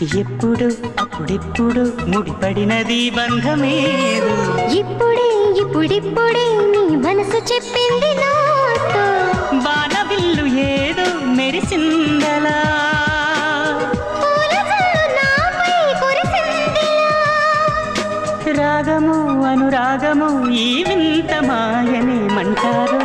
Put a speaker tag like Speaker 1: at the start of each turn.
Speaker 1: ఎప్పుడు అప్పుడెప్పుడు ముడిపడినది బంధమేదు.
Speaker 2: ఇప్పుడే ఇప్పుడిప్పుడే నీ మనసు చెప్పింది నాతో.
Speaker 1: బాణవిల్లు ఏదో మెరిసిందలా,
Speaker 2: నాపై కురిసిందిలా.
Speaker 1: రాగము అనురాగము ఈ వింత మాయనే మంటారు.